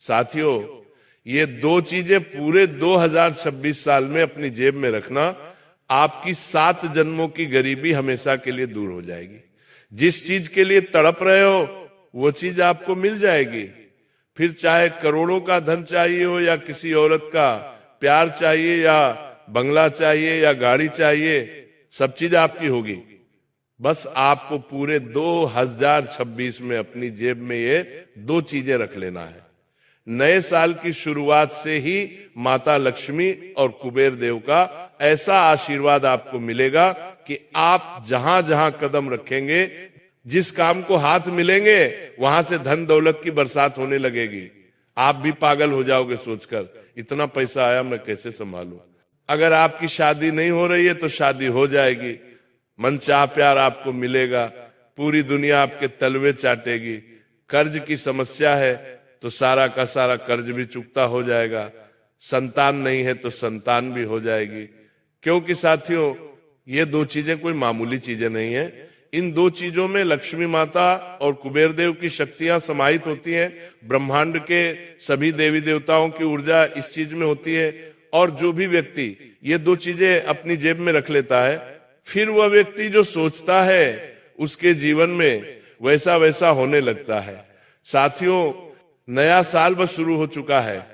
साथियों, ये दो चीजें पूरे 2026 साल में अपनी जेब में रखना, आपकी 7 जन्मों की गरीबी हमेशा के लिए दूर हो जाएगी। जिस चीज के लिए तड़प रहे हो वो चीज आपको मिल जाएगी। फिर चाहे करोड़ों का धन चाहिए हो, या किसी औरत का प्यार चाहिए, या बंगला चाहिए, या गाड़ी चाहिए, सब चीज आपकी होगी। बस आपको पूरे 2026 में अपनी जेब में ये 2 चीजें रख लेना है। नए साल की शुरुआत से ही माता लक्ष्मी और कुबेर देव का ऐसा आशीर्वाद आपको मिलेगा कि आप जहां जहां कदम रखेंगे, जिस काम को हाथ मिलेंगे, वहां से धन दौलत की बरसात होने लगेगी। आप भी पागल हो जाओगे सोचकर, इतना पैसा आया, मैं कैसे संभालूं। अगर आपकी शादी नहीं हो रही है तो शादी हो जाएगी। मनचाह प्यार आपको मिलेगा। पूरी दुनिया आपके तलवे चाटेगी। कर्ज की समस्या है तो सारा का सारा कर्ज भी चुकता हो जाएगा। संतान नहीं है तो संतान भी हो जाएगी। क्योंकि साथियों, ये 2 चीजें कोई मामूली चीजें नहीं है। इन 2 चीजों में लक्ष्मी माता और कुबेर देव की शक्तियां समाहित होती हैं। ब्रह्मांड के सभी देवी देवताओं की ऊर्जा इस चीज में होती है। और जो भी व्यक्ति ये 2 चीजें अपनी जेब में रख लेता है, फिर वह व्यक्ति जो सोचता है उसके जीवन में वैसा वैसा होने लगता है। साथियों, नया साल बस शुरू हो चुका है।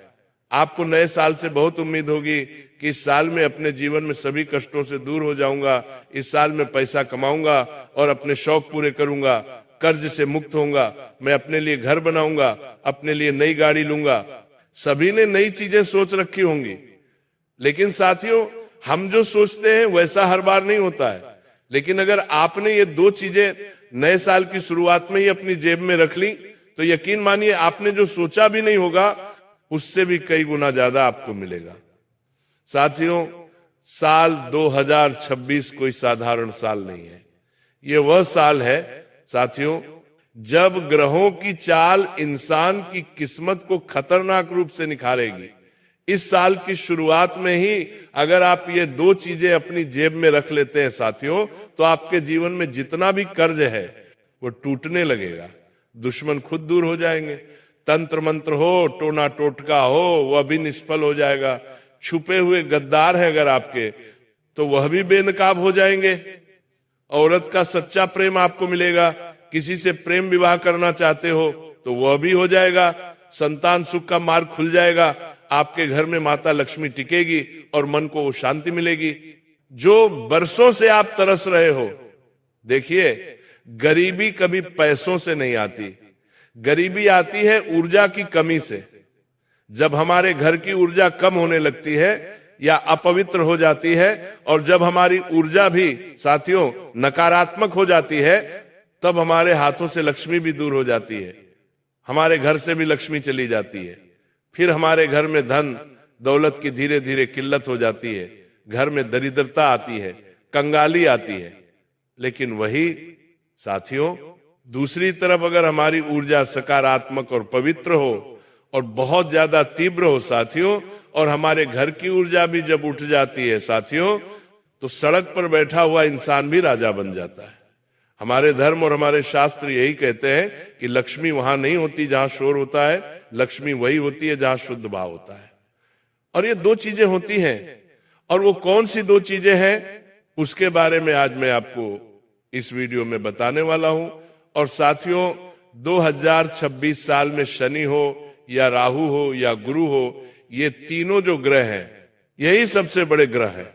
आपको नए साल से बहुत उम्मीद होगी कि इस साल में अपने जीवन में सभी कष्टों से दूर हो जाऊंगा, इस साल में पैसा कमाऊंगा और अपने शौक पूरे करूंगा, कर्ज से मुक्त होऊंगा, मैं अपने लिए घर बनाऊंगा, अपने लिए नई गाड़ी लूंगा। सभी ने नई चीजें सोच रखी होंगी, लेकिन साथियों, हम जो सोचते हैं वैसा हर बार नहीं होता है। लेकिन अगर आपने ये 2 चीजें नए साल की शुरुआत में ही अपनी जेब में रख ली तो यकीन मानिए, आपने जो सोचा भी नहीं होगा उससे भी कई गुना ज्यादा आपको मिलेगा। साथियों, साल 2026 कोई साधारण साल नहीं है। ये वह साल है साथियों जब ग्रहों की चाल इंसान की किस्मत को खतरनाक रूप से निखारेगी। इस साल की शुरुआत में ही अगर आप ये 2 चीजें अपनी जेब में रख लेते हैं साथियों, तो आपके जीवन में जितना भी कर्ज है वो टूटने लगेगा। दुश्मन खुद दूर हो जाएंगे। तंत्र मंत्र हो, टोना टोटका हो, वह भी निष्फल हो जाएगा। छुपे हुए गद्दार हैं अगर आपके, तो वह भी बेनकाब हो जाएंगे। औरत का सच्चा प्रेम आपको मिलेगा। किसी से प्रेम विवाह करना चाहते हो तो वह भी हो जाएगा। संतान सुख का मार्ग खुल जाएगा। आपके घर में माता लक्ष्मी टिकेगी और मन को वो शांति मिलेगी जो बरसों से आप तरस रहे हो। देखिए, गरीबी कभी पैसों से नहीं आती, गरीबी आती है ऊर्जा की कमी से। जब हमारे घर की ऊर्जा कम होने लगती है या अपवित्र हो जाती है, और जब हमारी ऊर्जा भी साथियों नकारात्मक हो जाती है, तब हमारे हाथों से लक्ष्मी भी दूर हो जाती है, हमारे घर से भी लक्ष्मी चली जाती है। फिर हमारे घर में धन दौलत की धीरे धीरे किल्लत हो जाती है, घर में दरिद्रता आती है, कंगाली आती है। लेकिन वही साथियों, दूसरी तरफ अगर हमारी ऊर्जा सकारात्मक और पवित्र हो और बहुत ज्यादा तीव्र हो साथियों, और हमारे घर की ऊर्जा भी जब उठ जाती है साथियों, तो सड़क पर बैठा हुआ इंसान भी राजा बन जाता है। हमारे धर्म और हमारे शास्त्र यही कहते हैं कि लक्ष्मी वहां नहीं होती जहां शोर होता है, लक्ष्मी वही होती है जहां शुद्ध भाव होता है। और ये 2 चीजें होती हैं, और वो कौन सी 2 चीजें हैं उसके बारे में आज मैं आपको इस वीडियो में बताने वाला हूं। और साथियों, 2026 साल में शनि हो या राहु हो या गुरु हो, ये तीनों जो ग्रह हैं यही सबसे बड़े ग्रह हैं,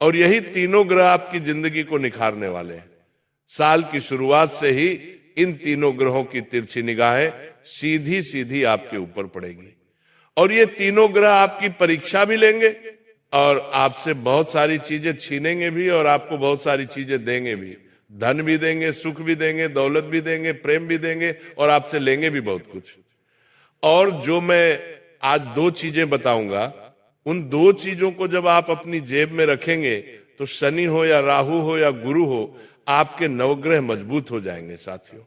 और यही तीनों ग्रह आपकी जिंदगी को निखारने वाले हैं। साल की शुरुआत से ही इन तीनों ग्रहों की तिरछी निगाहें सीधी सीधी आपके ऊपर पड़ेगी, और ये तीनों ग्रह आपकी परीक्षा भी लेंगे और आपसे बहुत सारी चीजें छीनेंगे भी, और आपको बहुत सारी चीजें देंगे भी। धन भी देंगे, सुख भी देंगे, दौलत भी देंगे, प्रेम भी देंगे, और आपसे लेंगे भी बहुत कुछ। और जो मैं आज 2 चीजें बताऊंगा, उन 2 चीजों को जब आप अपनी जेब में रखेंगे तो शनि हो या राहु हो या गुरु हो, आपके नवग्रह मजबूत हो जाएंगे साथियों।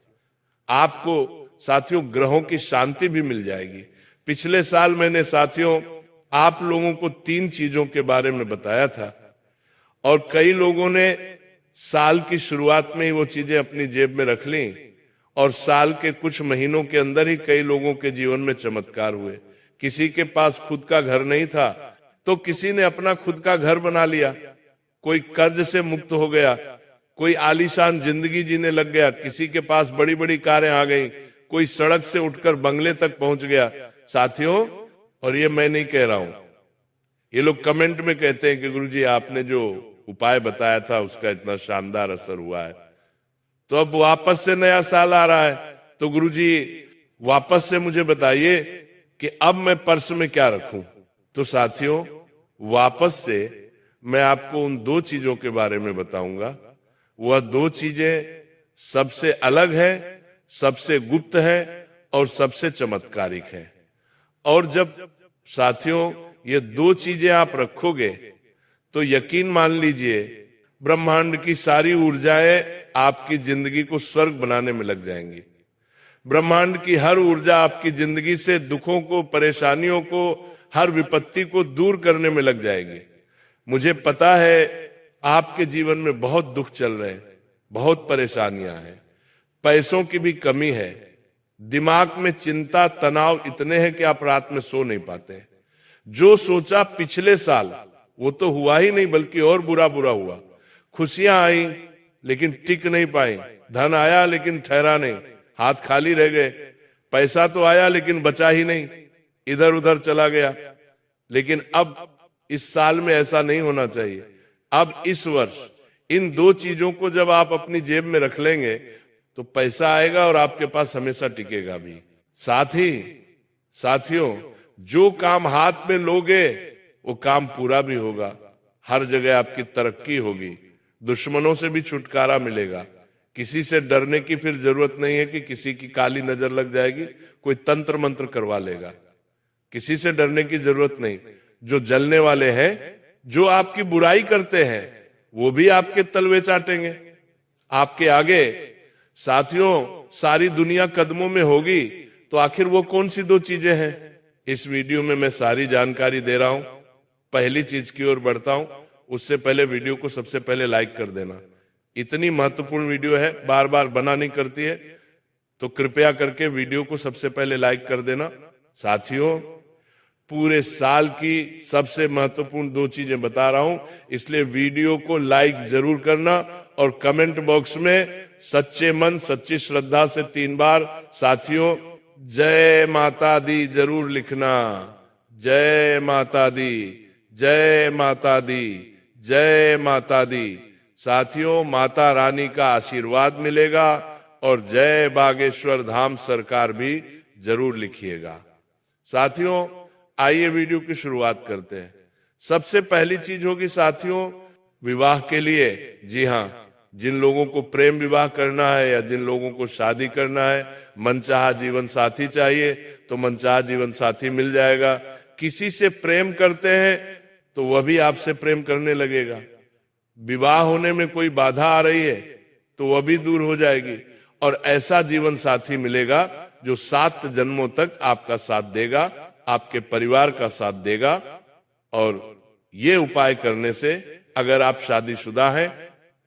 आपको साथियों ग्रहों की शांति भी मिल जाएगी। पिछले साल मैंने साथियों आप लोगों को 3 चीजों के बारे में बताया था, और कई लोगों ने साल की शुरुआत में ही वो चीजें अपनी जेब में रख ली, और साल के कुछ महीनों के अंदर ही कई लोगों के जीवन में चमत्कार हुए। किसी के पास खुद का घर नहीं था तो किसी ने अपना खुद का घर बना लिया, कोई कर्ज से मुक्त हो गया, कोई आलीशान जिंदगी जीने लग गया, किसी के पास बड़ी बड़ी कारें आ गई, कोई सड़क से उठकर बंगले तक पहुंच गया। साथियों, और ये मैं नहीं कह रहा हूं, ये लोग कमेंट में कहते हैं कि गुरुजी आपने जो उपाय बताया था उसका इतना शानदार असर हुआ है, तो अब वापस से नया साल आ रहा है, तो गुरुजी वापस से मुझे बताइए कि अब मैं पर्स में क्या रखूं। तो साथियों, वापस से मैं आपको उन दो चीजों के बारे में बताऊंगा। वह दो चीजें सबसे अलग है, सबसे गुप्त है और सबसे चमत्कारिक है। और जब साथियों ये दो चीजें आप रखोगे तो यकीन मान लीजिए ब्रह्मांड की सारी ऊर्जाएं आपकी जिंदगी को स्वर्ग बनाने में लग जाएंगी। ब्रह्मांड की हर ऊर्जा आपकी जिंदगी से दुखों को, परेशानियों को, हर विपत्ति को दूर करने में लग जाएगी। मुझे पता है आपके जीवन में बहुत दुख चल रहे हैं, बहुत परेशानियां हैं, पैसों की भी कमी है, दिमाग में चिंता तनाव इतने हैं कि आप रात में सो नहीं पाते। जो सोचा पिछले साल वो तो हुआ ही नहीं, बल्कि और बुरा बुरा हुआ। खुशियां आई लेकिन टिक नहीं पाई, धन आया लेकिन ठहरा नहीं, हाथ खाली रह गए, पैसा तो आया लेकिन बचा ही नहीं, इधर उधर चला गया। लेकिन अब इस साल में ऐसा नहीं होना चाहिए। अब इस वर्ष इन दो चीजों को जब आप अपनी जेब में रख लेंगे तो पैसा आएगा और आपके पास हमेशा टिकेगा भी। साथ ही साथियों, जो काम हाथ में लोगे वो काम पूरा भी होगा, हर जगह आपकी तरक्की होगी, दुश्मनों से भी छुटकारा मिलेगा, किसी से डरने की फिर जरूरत नहीं है कि किसी की काली नजर लग जाएगी, कोई तंत्र मंत्र करवा लेगा, किसी से डरने की जरूरत नहीं। जो जलने वाले हैं, जो आपकी बुराई करते हैं, वो भी आपके तलवे चाटेंगे आपके आगे। साथियों, सारी दुनिया कदमों में होगी तो आखिर वो कौन सी दो चीजें हैं? इस वीडियो में मैं सारी जानकारी दे रहा हूं। पहली चीज की ओर बढ़ता हूं, उससे पहले वीडियो को सबसे पहले लाइक कर देना। इतनी महत्वपूर्ण वीडियो है, बार बार बना नहीं करती है, तो कृपया करके वीडियो को सबसे पहले लाइक कर देना। साथियों, पूरे साल की सबसे महत्वपूर्ण दो चीजें बता रहा हूं, इसलिए वीडियो को लाइक जरूर करना और कमेंट बॉक्स में सच्चे मन सच्ची श्रद्धा से 3 बार साथियों जय माता दी जरूर लिखना। जय माता दी, जय माता दी, जय माता दी। साथियों, माता रानी का आशीर्वाद मिलेगा और जय बागेश्वर धाम सरकार भी जरूर लिखिएगा। साथियों, आइए वीडियो की शुरुआत करते हैं। सबसे पहली चीज होगी साथियों, विवाह के लिए, जी हां, जिन लोगों को प्रेम विवाह करना है या जिन लोगों को शादी करना है, मनचाहा जीवन साथी चाहिए तो मनचाहा जीवन साथी मिल जाएगा। किसी से प्रेम करते हैं तो वह भी आपसे प्रेम करने लगेगा। विवाह होने में कोई बाधा आ रही है तो वह भी दूर हो जाएगी और ऐसा जीवन साथी मिलेगा जो 7 जन्मों तक आपका साथ देगा, आपके परिवार का साथ देगा। और ये उपाय करने से अगर आप शादीशुदा हैं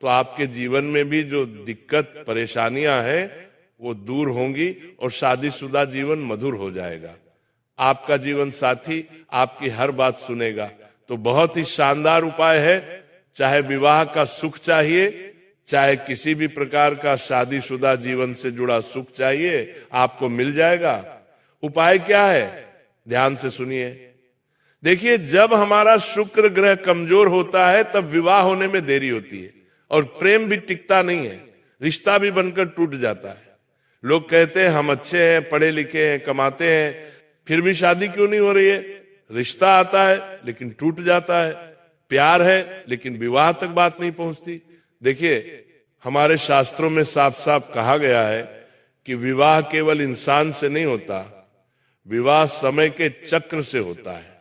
तो आपके जीवन में भी जो दिक्कत परेशानियां हैं वो दूर होंगी और शादीशुदा जीवन मधुर हो जाएगा। आपका जीवन साथी आपकी हर बात सुनेगा। तो बहुत ही शानदार उपाय है। चाहे विवाह का सुख चाहिए, चाहे किसी भी प्रकार का शादीशुदा जीवन से जुड़ा सुख चाहिए, आपको मिल जाएगा। उपाय क्या है? ध्यान से सुनिए। देखिए, जब हमारा शुक्र ग्रह कमजोर होता है तब विवाह होने में देरी होती है और प्रेम भी टिकता नहीं है, रिश्ता भी बनकर टूट जाता है। लोग कहते हैं हम अच्छे हैं, पढ़े लिखे हैं, कमाते हैं, फिर भी शादी क्यों नहीं हो रही है? रिश्ता आता है लेकिन टूट जाता है, प्यार है लेकिन विवाह तक बात नहीं पहुंचती। देखिए, हमारे शास्त्रों में साफ साफ कहा गया है कि विवाह केवल इंसान से नहीं होता, विवाह समय के चक्र से होता है।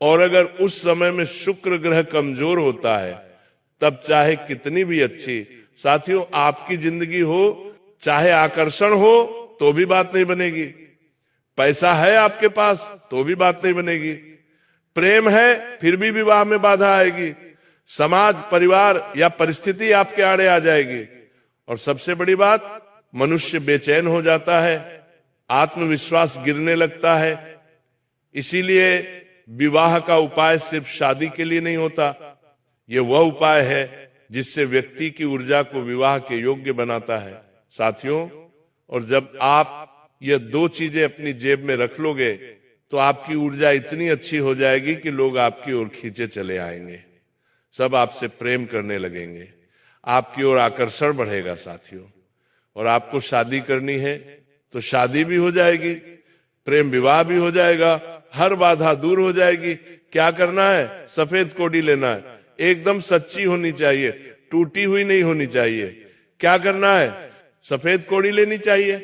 और अगर उस समय में शुक्र ग्रह कमजोर होता है तब चाहे कितनी भी अच्छी, साथियों, आपकी जिंदगी हो, चाहे आकर्षण हो तो भी बात नहीं बनेगी, पैसा है आपके पास तो भी बात नहीं बनेगी, प्रेम है फिर भी विवाह में बाधा आएगी, समाज परिवार या परिस्थिति आपके आड़े आ जाएगी। और सबसे बड़ी बात, मनुष्य बेचैन हो जाता है, आत्मविश्वास गिरने लगता है। इसीलिए विवाह का उपाय सिर्फ शादी के लिए नहीं होता, ये वह उपाय है जिससे व्यक्ति की ऊर्जा को विवाह के योग्य बनाता है साथियों। और जब आप ये दो चीजें अपनी जेब में रख लोगे तो आपकी ऊर्जा इतनी अच्छी हो जाएगी कि लोग आपकी ओर खींचे चले आएंगे, सब आपसे प्रेम करने लगेंगे, आपकी ओर आकर्षण बढ़ेगा साथियों। और आपको शादी करनी है तो शादी भी हो जाएगी, प्रेम विवाह भी हो जाएगा, हर बाधा दूर हो जाएगी। क्या करना है? सफेद कोड़ी लेना है, एकदम सच्ची होनी चाहिए, टूटी हुई नहीं होनी चाहिए। क्या करना है? सफेद कोड़ी लेनी चाहिए।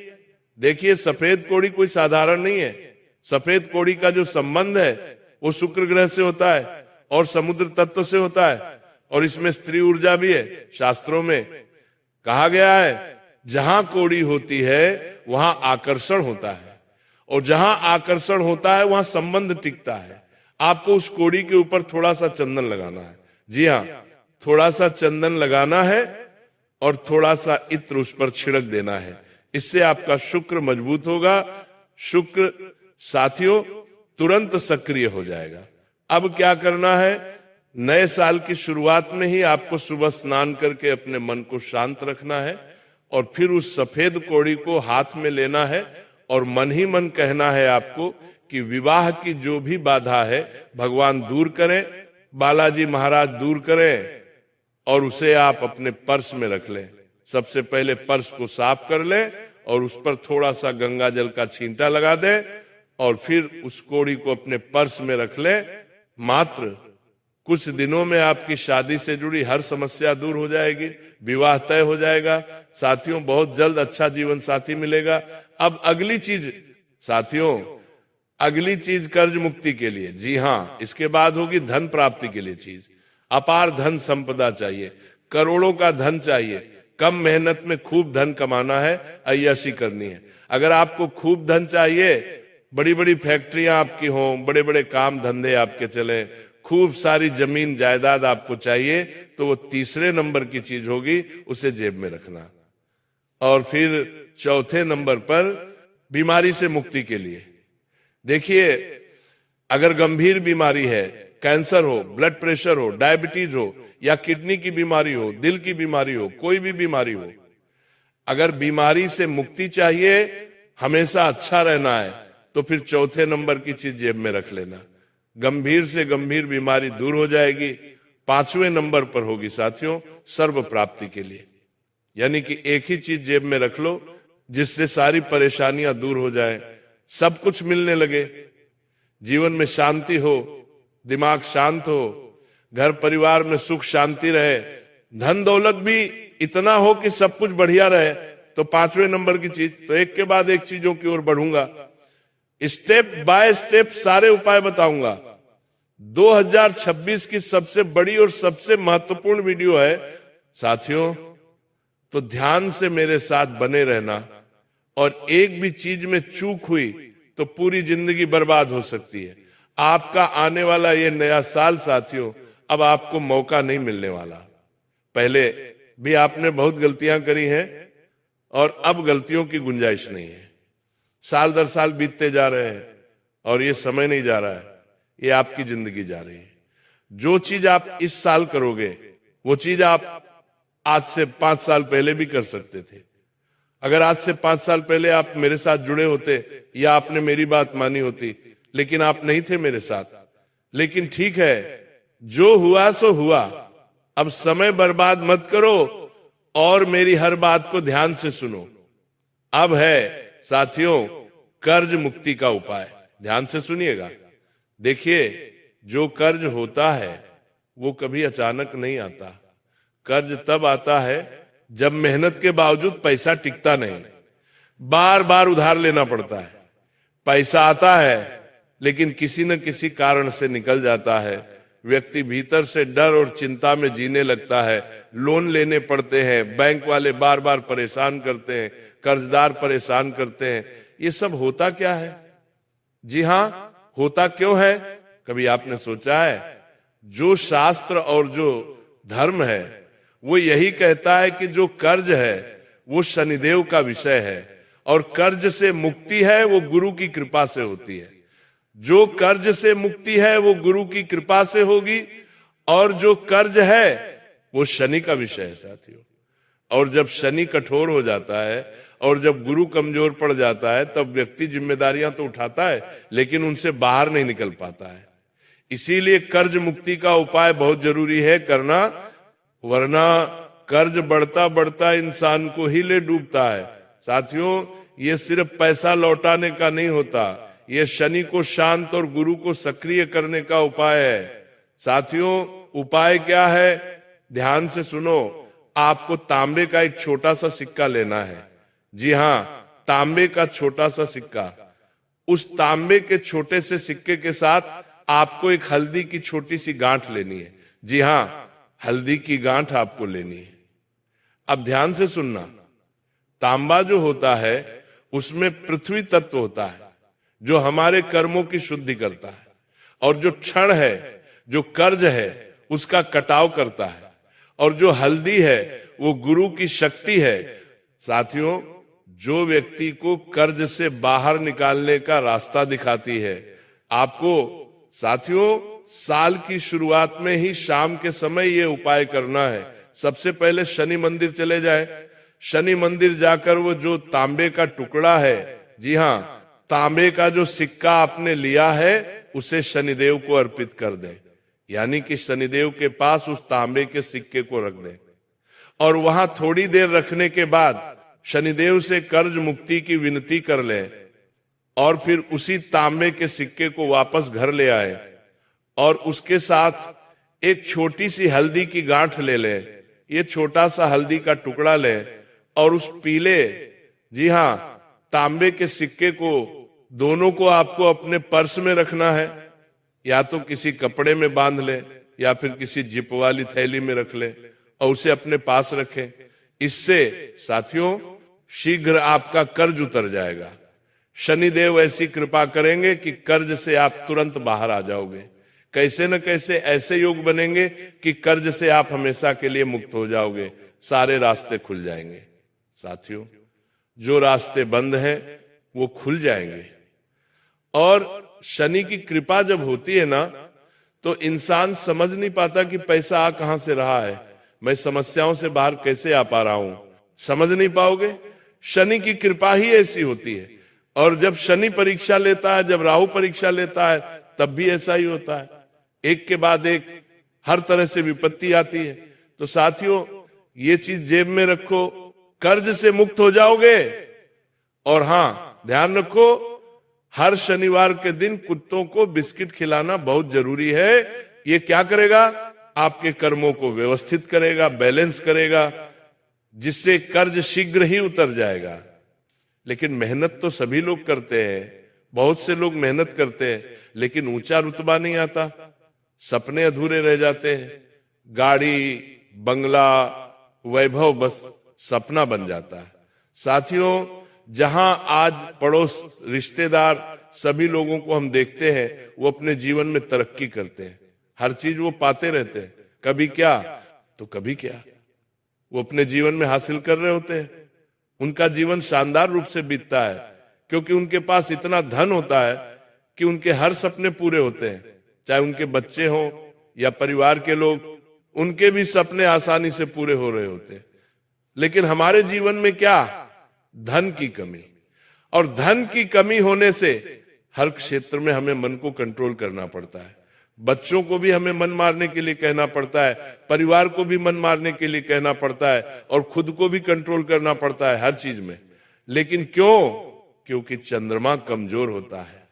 देखिए, सफेद कोड़ी कोई साधारण नहीं है। सफेद कोड़ी का जो संबंध है वो शुक्र ग्रह से होता है और समुद्र तत्व से होता है, और इसमें स्त्री ऊर्जा भी है। शास्त्रों में कहा गया है जहां कोड़ी होती है वहां आकर्षण होता है, और जहां आकर्षण होता है वहां संबंध टिकता है। आपको उस कोड़ी के ऊपर थोड़ा सा चंदन लगाना है। जी हाँ, थोड़ा सा चंदन लगाना है और थोड़ा सा इत्र उस पर छिड़क देना है। इससे आपका शुक्र मजबूत होगा। शुक्र साथियों तुरंत सक्रिय हो जाएगा। अब क्या करना है? नए साल की शुरुआत में ही आपको सुबह स्नान करके अपने मन को शांत रखना है, और फिर उस सफेद कोड़ी को हाथ में लेना है और मन ही मन कहना है आपको कि विवाह की जो भी बाधा है भगवान दूर करें, बालाजी महाराज दूर करें, और उसे आप अपने पर्स में रख लें। सबसे पहले पर्स को साफ कर लें और उस पर थोड़ा सा गंगा जल का छींटा लगा दें, और फिर उस कोड़ी को अपने पर्स में रख लें। मात्र कुछ दिनों में आपकी शादी से जुड़ी हर समस्या दूर हो जाएगी, विवाह तय हो जाएगा साथियों। बहुत जल्द अच्छा जीवन साथी मिलेगा। अब अगली चीज साथियों, अगली चीज कर्ज मुक्ति के लिए। जी हाँ, इसके बाद होगी धन प्राप्ति के लिए चीज। अपार धन संपदा चाहिए, करोड़ों का धन चाहिए। कम मेहनत में खूब धन कमाना है, अय्याशी करनी है। अगर आपको खूब धन चाहिए, बड़ी बड़ी फैक्ट्रियां आपकी हों, बड़े बड़े काम धंधे आपके चले, खूब सारी जमीन जायदाद आपको चाहिए, तो वो तीसरे नंबर की चीज होगी, उसे जेब में रखना। और फिर चौथे नंबर पर बीमारी से मुक्ति के लिए। देखिए, अगर गंभीर बीमारी है, कैंसर हो, ब्लड प्रेशर हो, डायबिटीज हो, या किडनी की बीमारी हो, दिल की बीमारी हो, कोई भी बीमारी हो, अगर बीमारी से मुक्ति चाहिए, हमेशा अच्छा रहना है, तो फिर चौथे नंबर की चीज जेब में रख लेना। गंभीर से गंभीर बीमारी दूर हो जाएगी। पांचवें नंबर पर होगी साथियों सर्व प्राप्ति के लिए, यानी कि एक ही चीज जेब में रख लो जिससे सारी परेशानियां दूर हो जाए, सब कुछ मिलने लगे, जीवन में शांति हो, दिमाग शांत हो, घर परिवार में सुख शांति रहे, धन दौलत भी इतना हो कि सब कुछ बढ़िया रहे। तो पांचवें नंबर की चीज, तो एक के बाद एक चीजों की ओर बढ़ूंगा, स्टेप बाय स्टेप सारे उपाय बताऊंगा। 2026 की सबसे बड़ी और सबसे महत्वपूर्ण वीडियो है साथियों, तो ध्यान से मेरे साथ बने रहना। और एक भी चीज में चूक हुई तो पूरी जिंदगी बर्बाद हो सकती है। आपका आने वाला ये नया साल साथियों, अब आपको मौका नहीं मिलने वाला। पहले भी आपने बहुत गलतियां करी हैं और अब गलतियों की गुंजाइश नहीं है। साल दर साल बीतते जा रहे हैं और ये समय नहीं जा रहा है, ये आपकी जिंदगी जा रही है। जो चीज आप इस साल करोगे वो चीज आप आज से 5 साल पहले भी कर सकते थे। अगर आज से 5 साल पहले आप मेरे साथ जुड़े होते या आपने मेरी बात मानी होती, लेकिन आप नहीं थे मेरे साथ। लेकिन ठीक है, जो हुआ सो हुआ। अब समय बर्बाद मत करो और मेरी हर बात को ध्यान से सुनो। अब है साथियों कर्ज मुक्ति का उपाय, ध्यान से सुनिएगा। देखिए, जो कर्ज होता है वो कभी अचानक नहीं आता। कर्ज तब आता है जब मेहनत के बावजूद पैसा टिकता नहीं, बार बार उधार लेना पड़ता है। पैसा आता है लेकिन किसी न किसी कारण से निकल जाता है। व्यक्ति भीतर से डर और चिंता में जीने लगता है, लोन लेने पड़ते हैं, बैंक वाले बार बार परेशान करते हैं, कर्जदार परेशान करते हैं। ये सब होता क्या है? जी हां, होता क्यों है? कभी आपने सोचा है? जो शास्त्र और जो धर्म है वो यही कहता है कि जो कर्ज है वो शनिदेव का विषय है, और कर्ज से मुक्ति है वो गुरु की कृपा से होती है। जो कर्ज से मुक्ति है वो गुरु की कृपा से होगी, और जो कर्ज है वो शनि का विषय है साथियों। और जब शनि कठोर हो जाता है और जब गुरु कमजोर पड़ जाता है, तब व्यक्ति जिम्मेदारियां तो उठाता है लेकिन उनसे बाहर नहीं निकल पाता है। इसीलिए कर्ज मुक्ति का उपाय बहुत जरूरी है करना, वरना कर्ज बढ़ता बढ़ता इंसान को ही ले डूबता है। साथियों, ये सिर्फ पैसा लौटाने का नहीं होता, ये शनि को शांत और गुरु को सक्रिय करने का उपाय है। साथियों, उपाय क्या है? ध्यान से सुनो। आपको तांबे का एक छोटा सा सिक्का लेना है। जी हां, तांबे का छोटा सा सिक्का। उस तांबे के छोटे से सिक्के के साथ आपको एक हल्दी की छोटी सी गांठ लेनी है। जी हां, हल्दी की गांठ आपको लेनी है। अब ध्यान से सुनना। तांबा जो होता है उसमें पृथ्वी तत्व होता है जो हमारे कर्मों की शुद्धि करता है, और जो क्षण है, जो कर्ज है, उसका कटाव करता है, और जो हल्दी है वो गुरु की शक्ति है। साथियों, जो व्यक्ति को कर्ज से बाहर निकालने का रास्ता दिखाती है, आपको साथियों साल की शुरुआत में ही शाम के समय ये उपाय करना है। सबसे पहले शनि मंदिर चले जाए। शनि मंदिर जाकर वो जो तांबे का टुकड़ा है, जी हां, तांबे का जो सिक्का आपने लिया है, उसे शनिदेव को अर्पित कर दे। यानी कि शनिदेव के पास उस तांबे के सिक्के को रख दे, और वहां थोड़ी देर रखने के बाद शनिदेव से कर्ज मुक्ति की विनती कर ले, और फिर उसी तांबे के सिक्के को वापस घर ले आए, और उसके साथ एक छोटी सी हल्दी की गांठ ले ले। ये छोटा सा हल्दी का टुकड़ा ले, और उस पीले, जी हां, तांबे के सिक्के को, दोनों को आपको अपने पर्स में रखना है, या तो किसी कपड़े में बांध ले या फिर किसी जिप वाली थैली में रख ले और उसे अपने पास रखें। इससे साथियों शीघ्र आपका कर्ज उतर जाएगा। शनिदेव ऐसी कृपा करेंगे कि कर्ज से आप तुरंत बाहर आ जाओगे। कैसे न कैसे ऐसे योग बनेंगे कि कर्ज से आप हमेशा के लिए मुक्त हो जाओगे, सारे रास्ते खुल जाएंगे। साथियों, जो रास्ते बंद हैं वो खुल जाएंगे। और शनि की कृपा जब होती है ना, तो इंसान समझ नहीं पाता कि पैसा आ कहां से रहा है, मैं समस्याओं से बाहर कैसे आ पा रहा हूं, समझ नहीं पाओगे। शनि की कृपा ही ऐसी होती है। और जब शनि परीक्षा लेता है, जब राहु परीक्षा लेता है, तब भी ऐसा ही होता है। एक के बाद एक हर तरह से विपत्ति आती है। तो साथियों, ये चीज जेब में रखो, कर्ज से मुक्त हो जाओगे। और हां, ध्यान रखो, हर शनिवार के दिन कुत्तों को बिस्किट खिलाना बहुत जरूरी है। ये क्या करेगा? आपके कर्मों को व्यवस्थित करेगा, बैलेंस करेगा, जिससे कर्ज शीघ्र ही उतर जाएगा। लेकिन मेहनत तो सभी लोग करते हैं, बहुत से लोग मेहनत करते हैं, लेकिन ऊंचा रुतबा नहीं आता, सपने अधूरे रह जाते हैं। गाड़ी, बंगला, वैभव बस सपना बन जाता है। साथियों, जहां आज पड़ोस, रिश्तेदार, सभी लोगों को हम देखते हैं, वो अपने जीवन में तरक्की करते हैं, हर चीज वो पाते रहते हैं। कभी क्या तो कभी क्या, वो अपने जीवन में हासिल कर रहे होते हैं। उनका जीवन शानदार रूप से बीतता है, क्योंकि उनके पास इतना धन होता है कि उनके हर सपने पूरे होते हैं। चाहे उनके बच्चे हों या परिवार के लोग, उनके भी सपने आसानी से पूरे हो रहे होते हैं। लेकिन हमारे जीवन में क्या? धन की कमी। और धन की कमी होने से हर क्षेत्र में हमें मन को कंट्रोल करना पड़ता है। बच्चों को भी हमें मन मारने के लिए कहना पड़ता है, परिवार को भी मन मारने के लिए कहना पड़ता है, और खुद को भी कंट्रोल करना पड़ता है हर चीज में। लेकिन क्यों? क्योंकि चंद्रमा कमजोर होता है,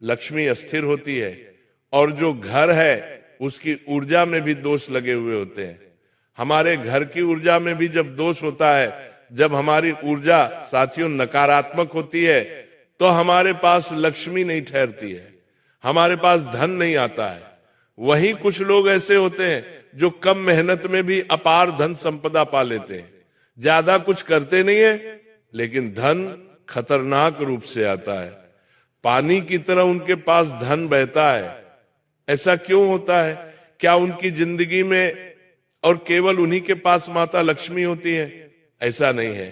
लक्ष्मी अस्थिर होती है, और जो घर है उसकी ऊर्जा में भी दोष लगे हुए होते हैं। हमारे घर की ऊर्जा में भी जब दोष होता है, जब हमारी ऊर्जा साथियों नकारात्मक होती है, तो हमारे पास लक्ष्मी नहीं ठहरती है, हमारे पास धन नहीं आता है। वहीं कुछ लोग ऐसे होते हैं जो कम मेहनत में भी अपार धन संपदा पा लेते हैं, ज्यादा कुछ करते नहीं है, लेकिन धन खतरनाक रूप से आता है। पानी की तरह उनके पास धन बहता है। ऐसा क्यों होता है? क्या उनकी जिंदगी में और केवल उन्हीं के पास माता लक्ष्मी होती है? ऐसा नहीं है।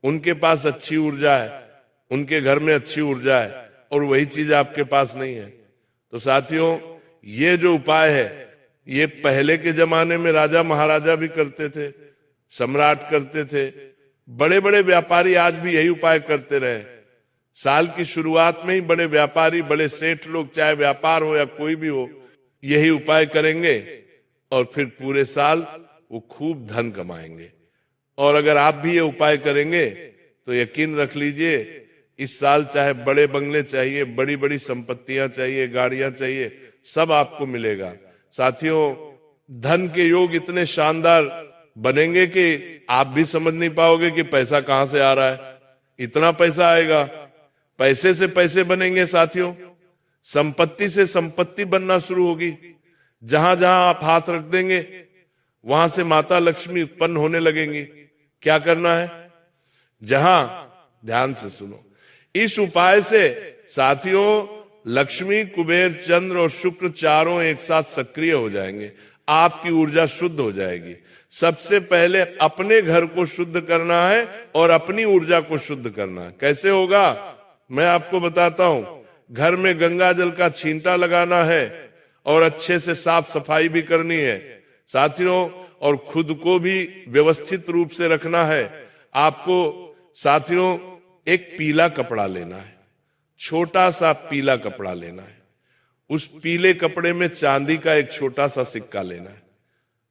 उनके पास अच्छी ऊर्जा है, उनके घर में अच्छी ऊर्जा है, और वही चीज आपके पास नहीं है। तो साथियों, ये जो उपाय है ये पहले के जमाने में राजा महाराजा भी करते थे, सम्राट करते थे, बड़े बड़े व्यापारी आज भी यही उपाय करते रहे। साल की शुरुआत में ही बड़े व्यापारी, बड़े सेठ लोग, चाहे व्यापार हो या कोई भी हो, यही उपाय करेंगे और फिर पूरे साल वो खूब धन कमाएंगे। और अगर आप भी ये उपाय करेंगे तो यकीन रख लीजिए, इस साल चाहे बड़े बंगले चाहिए, बड़ी बड़ी संपत्तियां चाहिए, गाड़ियां चाहिए, सब आपको मिलेगा। साथियों, धन के योग इतने शानदार बनेंगे कि आप भी समझ नहीं पाओगे कि पैसा कहां से आ रहा है। इतना पैसा आएगा, पैसे से पैसे बनेंगे साथियों, संपत्ति से संपत्ति बनना शुरू होगी। जहां जहां आप हाथ रख देंगे वहां से माता लक्ष्मी उत्पन्न होने लगेंगी। क्या करना है? जहां, ध्यान से सुनो, इस उपाय से साथियों लक्ष्मी, कुबेर, चंद्र और शुक्र चारों एक साथ सक्रिय हो जाएंगे, आपकी ऊर्जा शुद्ध हो जाएगी। सबसे पहले अपने घर को शुद्ध करना है और अपनी ऊर्जा को शुद्ध करना है। कैसे होगा मैं आपको बताता हूं। घर में गंगा जल का छींटा लगाना है और अच्छे से साफ सफाई भी करनी है साथियों, और खुद को भी व्यवस्थित रूप से रखना है। आपको साथियों एक पीला कपड़ा लेना है, छोटा सा पीला कपड़ा लेना है। उस पीले कपड़े में चांदी का एक छोटा सा सिक्का लेना है।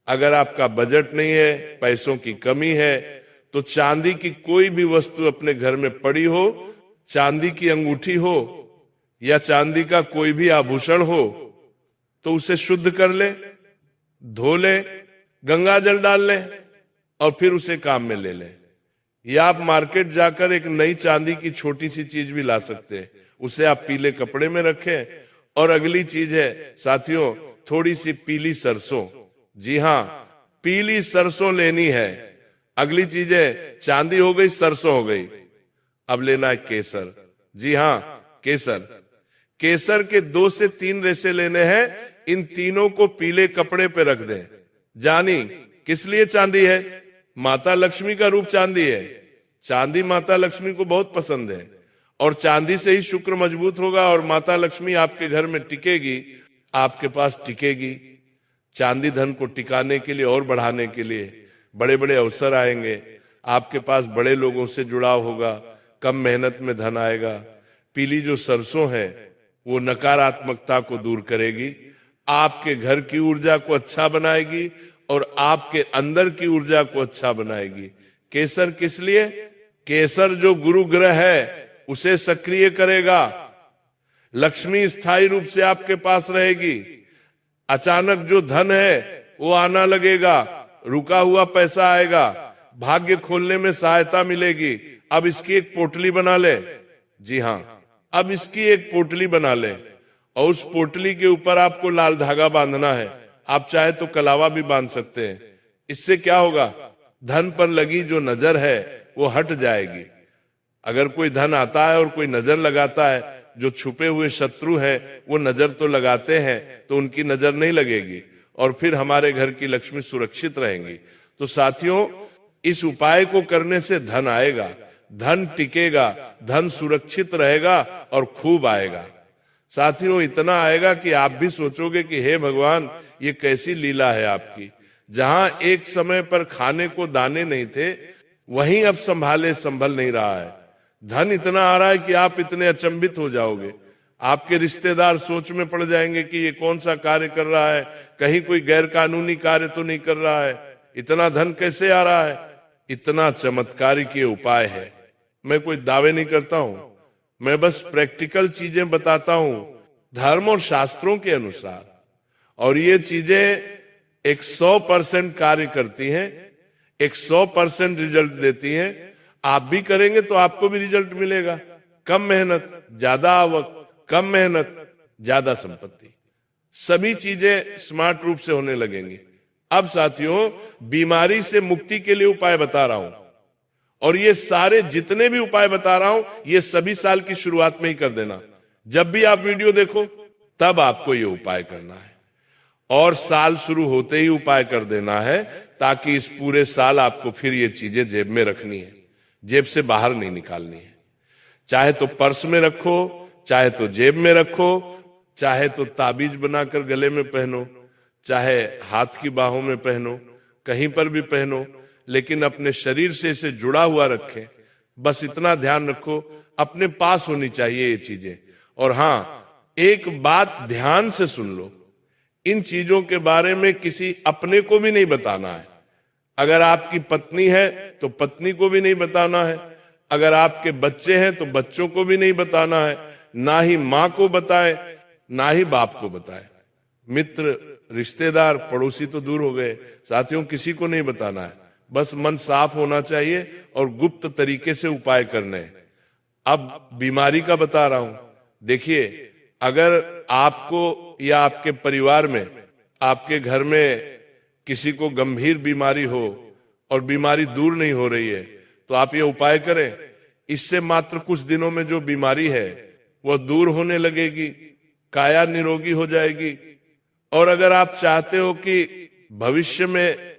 अगर आपका बजट नहीं है, पैसों की कमी है, तो चांदी की कोई भी वस्तु अपने घर में पड़ी हो, चांदी की अंगूठी हो या चांदी का कोई भी आभूषण हो, तो उसे शुद्ध कर ले, धो ले, गंगा जल डाल ले और फिर उसे काम में ले ले। या आप मार्केट जाकर एक नई चांदी की छोटी सी चीज भी ला सकते हैं, उसे आप पीले कपड़े में रखें। और अगली चीज है साथियों, थोड़ी सी पीली सरसों। जी हां, पीली सरसों लेनी है। अगली चीज है, चांदी हो गई, सरसों हो गई, अब लेना है केसर। जी हां, केसर। केसर के 2 से 3 रेसे लेने हैं। इन तीनों को पीले कपड़े पे रख दें। जानी किस लिए चांदी है? माता लक्ष्मी का रूप चांदी है। चांदी माता लक्ष्मी को बहुत पसंद है और चांदी से ही शुक्र मजबूत होगा और माता लक्ष्मी आपके घर में टिकेगी, आपके पास टिकेगी। चांदी धन को टिकाने के लिए और बढ़ाने के लिए बड़े बड़े अवसर आएंगे, आपके पास बड़े लोगों से जुड़ाव होगा, कम मेहनत में धन आएगा। पीली जो सरसों है वो नकारात्मकता को दूर करेगी, आपके घर की ऊर्जा को अच्छा बनाएगी और आपके अंदर की ऊर्जा को अच्छा बनाएगी। केसर किस लिए? केसर जो गुरु ग्रह है उसे सक्रिय करेगा। लक्ष्मी स्थायी रूप से आपके पास रहेगी। अचानक जो धन है वो आना लगेगा, रुका हुआ पैसा आएगा, भाग्य खोलने में सहायता मिलेगी। अब इसकी एक पोटली बना ले। जी हां, अब इसकी एक पोटली बना ले और उस पोटली के ऊपर आपको लाल धागा बांधना है। आप चाहे तो कलावा भी बांध सकते हैं। इससे क्या होगा? धन पर लगी जो नजर है वो हट जाएगी। अगर कोई धन आता है और कोई नजर लगाता है, जो छुपे हुए शत्रु हैं वो नजर तो लगाते हैं, तो उनकी नजर नहीं लगेगी और फिर हमारे घर की लक्ष्मी सुरक्षित रहेंगी। तो साथियों, इस उपाय को करने से धन आएगा, धन टिकेगा, धन सुरक्षित रहेगा और खूब आएगा। साथियों, इतना आएगा कि आप भी सोचोगे कि हे भगवान, ये कैसी लीला है आपकी। जहां एक समय पर खाने को दाने नहीं थे, वहीं अब संभाले संभल नहीं रहा है। धन इतना आ रहा है कि आप इतने अचंभित हो जाओगे। आपके रिश्तेदार सोच में पड़ जाएंगे कि ये कौन सा कार्य कर रहा है, कहीं कोई गैर कानूनी कार्य तो नहीं कर रहा है, इतना धन कैसे आ रहा है। इतना चमत्कारिक ये उपाय है। मैं कोई दावे नहीं करता हूं, मैं बस प्रैक्टिकल चीजें बताता हूं धर्म और शास्त्रों के अनुसार, और ये चीजें 100% कार्य करती हैं, 100% रिजल्ट देती हैं। आप भी करेंगे तो आपको भी रिजल्ट मिलेगा। कम मेहनत ज्यादा आवक, कम मेहनत ज्यादा संपत्ति, सभी चीजें स्मार्ट रूप से होने लगेंगी। अब साथियों, बीमारी से मुक्ति के लिए उपाय बता रहा हूं, और ये सारे जितने भी उपाय बता रहा हूं ये सभी साल की शुरुआत में ही कर देना। जब भी आप वीडियो देखो तब आपको ये उपाय करना है और साल शुरू होते ही उपाय कर देना है, ताकि इस पूरे साल आपको फिर ये चीजें जेब में रखनी है। जेब से बाहर नहीं निकालनी है। चाहे तो पर्स में रखो, चाहे तो जेब में रखो, चाहे तो ताबीज बनाकर गले में पहनो, चाहे हाथ की बाहों में पहनो, कहीं पर भी पहनो, लेकिन अपने शरीर से इसे जुड़ा हुआ रखें। बस इतना ध्यान रखो, अपने पास होनी चाहिए ये चीजें। और हाँ, एक बात ध्यान से सुन लो, इन चीजों के बारे में किसी अपने को भी नहीं बताना है। अगर आपकी पत्नी है तो पत्नी को भी नहीं बताना है, अगर आपके बच्चे हैं तो बच्चों को भी नहीं बताना है, ना ही मां को बताए, ना ही बाप को बताए। मित्र, रिश्तेदार, पड़ोसी तो दूर हो गए, साथियों किसी को नहीं बताना है। बस मन साफ होना चाहिए और गुप्त तरीके से उपाय करने हैं। अब बीमारी का बता रहा हूं। देखिए, अगर आपको या आपके परिवार में, आपके घर में किसी को गंभीर बीमारी हो और बीमारी दूर नहीं हो रही है, तो आप ये उपाय करें। इससे मात्र कुछ दिनों में जो बीमारी है वह दूर होने लगेगी, काया निरोगी हो जाएगी। और अगर आप चाहते हो कि भविष्य में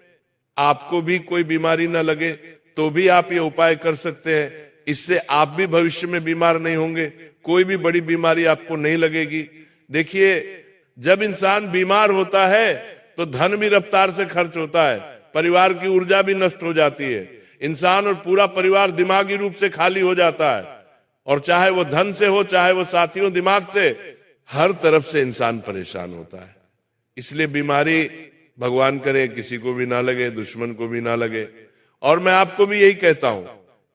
आपको भी कोई बीमारी न लगे, तो भी आप ये उपाय कर सकते हैं। इससे आप भी भविष्य में बीमार नहीं होंगे, कोई भी बड़ी बीमारी आपको नहीं लगेगी। देखिए, जब इंसान बीमार होता है तो धन भी रफ्तार से खर्च होता है, परिवार की ऊर्जा भी नष्ट हो जाती है, इंसान और पूरा परिवार दिमागी रूप से खाली हो जाता है। और चाहे वो धन से हो, चाहे वो साथियों दिमाग से, हर तरफ से इंसान परेशान होता है। इसलिए बीमारी भगवान करे किसी को भी ना लगे, दुश्मन को भी ना लगे। और मैं आपको भी यही कहता हूं,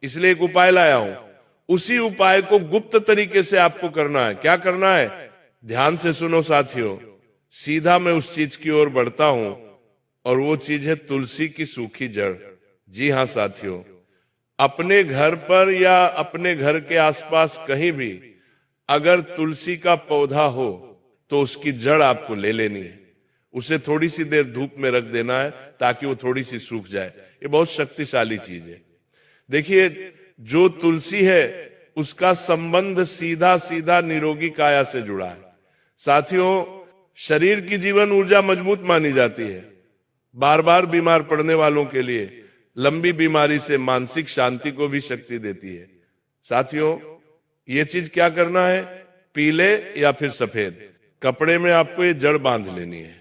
इसलिए एक उपाय लाया हूं। उसी उपाय को गुप्त तरीके से आपको करना है। क्या करना है? ध्यान से सुनो साथियों। सीधा मैं उस चीज की ओर बढ़ता हूं और वो चीज है तुलसी की सूखी जड़। जी हां साथियों, अपने घर पर या अपने घर के आसपास कहीं भी अगर तुलसी का पौधा हो तो उसकी जड़ आपको ले लेनी है। उसे थोड़ी सी देर धूप में रख देना है ताकि वो थोड़ी सी सूख जाए। ये बहुत शक्तिशाली चीज है। देखिए, जो तुलसी है उसका संबंध सीधा सीधा निरोगी काया से जुड़ा है। साथियों, शरीर की जीवन ऊर्जा मजबूत मानी जाती है। बार बार बीमार पड़ने वालों के लिए लंबी बीमारी से मानसिक शांति को भी शक्ति देती है। साथियों, ये चीज क्या करना है? पीले या फिर सफेद कपड़े में आपको ये जड़ बांध लेनी है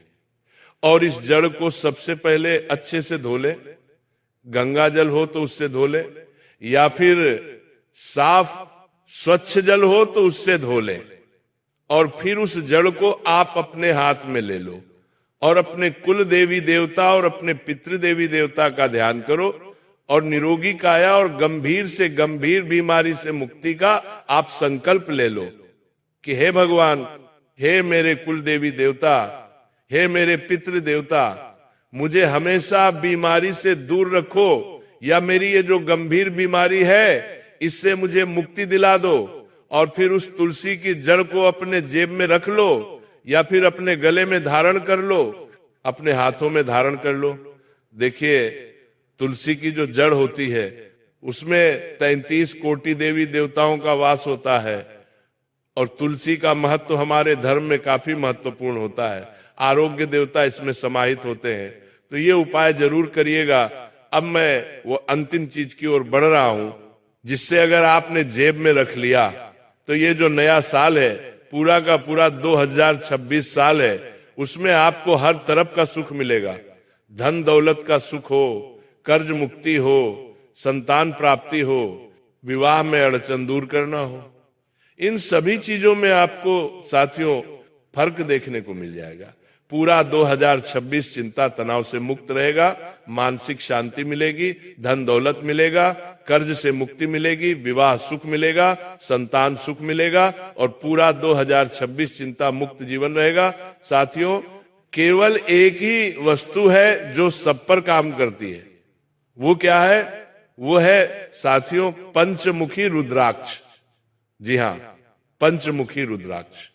और इस जड़ को सबसे पहले अच्छे से धो ले। गंगा जल हो तो उससे धो ले, या फिर साफ स्वच्छ जल हो तो उससे धो ले। और फिर उस जड़ को आप अपने हाथ में ले लो और अपने कुल देवी देवता और अपने पितृ देवी देवता का ध्यान करो और निरोगी काया और गंभीर से गंभीर बीमारी से मुक्ति का आप संकल्प ले लो कि हे भगवान, हे मेरे कुल देवी देवता, हे मेरे पितृ देवता, मुझे हमेशा बीमारी से दूर रखो, या मेरी ये जो गंभीर बीमारी है इससे मुझे मुक्ति दिला दो। और फिर उस तुलसी की जड़ को अपने जेब में रख लो या फिर अपने गले में धारण कर लो, अपने हाथों में धारण कर लो। देखिए, तुलसी की जो जड़ होती है उसमें 33 कोटि देवी देवताओं का वास होता है और तुलसी का महत्व हमारे धर्म में काफी महत्वपूर्ण होता है। आरोग्य देवता इसमें समाहित होते हैं। तो ये उपाय जरूर करिएगा। अब मैं वो अंतिम चीज की ओर बढ़ रहा हूं जिससे अगर आपने जेब में रख लिया तो ये जो नया साल है, पूरा का पूरा 2026 साल है, उसमें आपको हर तरफ का सुख मिलेगा। धन दौलत का सुख हो, कर्ज मुक्ति हो, संतान प्राप्ति हो, विवाह में अड़चन दूर करना हो, इन सभी चीजों में आपको साथियों फर्क देखने को मिल जाएगा। पूरा 2026 चिंता तनाव से मुक्त रहेगा, मानसिक शांति मिलेगी, धन दौलत मिलेगा, कर्ज से मुक्ति मिलेगी, विवाह सुख मिलेगा, संतान सुख मिलेगा और पूरा 2026 चिंता मुक्त जीवन रहेगा। साथियों, केवल एक ही वस्तु है जो सब पर काम करती है। वो क्या है? वो है साथियों पंचमुखी रुद्राक्ष। जी हां, पंचमुखी रुद्राक्ष।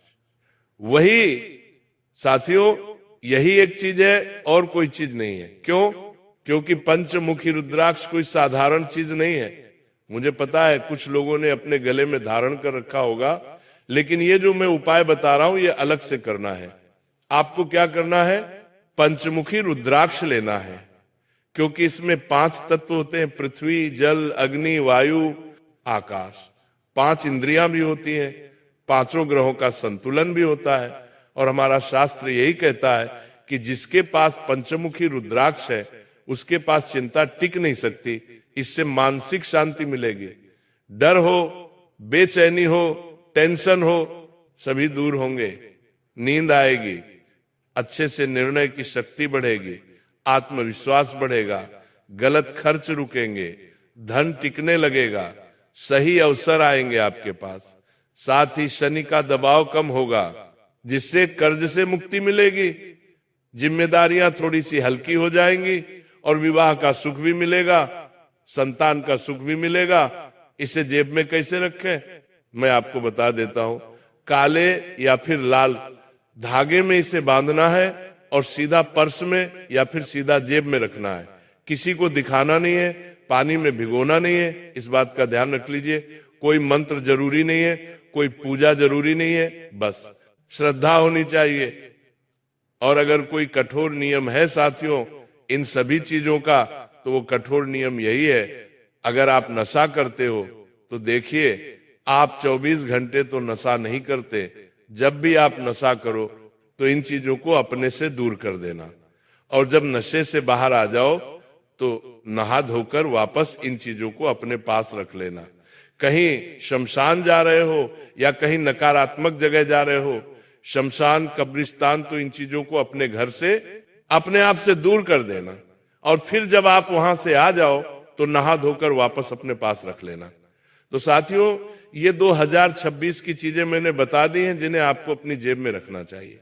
वही साथियों, यही एक चीज है और कोई चीज नहीं है। क्यों? क्योंकि पंचमुखी रुद्राक्ष कोई साधारण चीज नहीं है। मुझे पता है कुछ लोगों ने अपने गले में धारण कर रखा होगा, लेकिन ये जो मैं उपाय बता रहा हूं ये अलग से करना है। आपको क्या करना है? पंचमुखी रुद्राक्ष लेना है। क्योंकि इसमें 5 तत्व होते हैं, पृथ्वी, जल, अग्नि, वायु, आकाश। 5 इंद्रियां भी होती हैं, 5 ग्रहों का संतुलन भी होता है। और हमारा शास्त्र यही कहता है कि जिसके पास पंचमुखी रुद्राक्ष है उसके पास चिंता टिक नहीं सकती, इससे मानसिक शांति मिलेगी। डर हो, बेचैनी हो, टेंशन हो, सभी दूर होंगे, नींद आएगी, अच्छे से निर्णय की शक्ति बढ़ेगी, आत्मविश्वास बढ़ेगा, गलत खर्च रुकेंगे, धन टिकने लगेगा, सही अवसर आएंगे आपके पास। साथ ही शनि का दबाव कम होगा, जिससे कर्ज से मुक्ति मिलेगी, जिम्मेदारियां थोड़ी सी हल्की हो जाएंगी और विवाह का सुख भी मिलेगा, संतान का सुख भी मिलेगा। इसे जेब में कैसे रखें, मैं आपको बता देता हूं। काले या फिर लाल धागे में इसे बांधना है और सीधा पर्स में या फिर सीधा जेब में रखना है। किसी को दिखाना नहीं है, पानी में भिगोना नहीं है, इस बात का ध्यान रख लीजिए। कोई मंत्र जरूरी नहीं है, कोई पूजा जरूरी नहीं है, बस श्रद्धा होनी चाहिए। और अगर कोई कठोर नियम है साथियों इन सभी चीजों का, तो वो कठोर नियम यही है, अगर आप नशा करते हो तो देखिए आप 24 घंटे तो नशा नहीं करते, जब भी आप नशा करो तो इन चीजों को अपने से दूर कर देना। और जब नशे से बाहर आ जाओ तो नहा धोकर वापस इन चीजों को अपने पास रख लेना। कहीं शमशान जा रहे हो या कहीं नकारात्मक जगह जा रहे हो, शमशान, कब्रिस्तान, तो इन चीजों को अपने घर से, अपने आप से दूर कर देना। और फिर जब आप वहां से आ जाओ तो नहा धोकर वापस अपने पास रख लेना। तो साथियों ये 2026 की चीजें मैंने बता दी हैं जिन्हें आपको अपनी जेब में रखना चाहिए।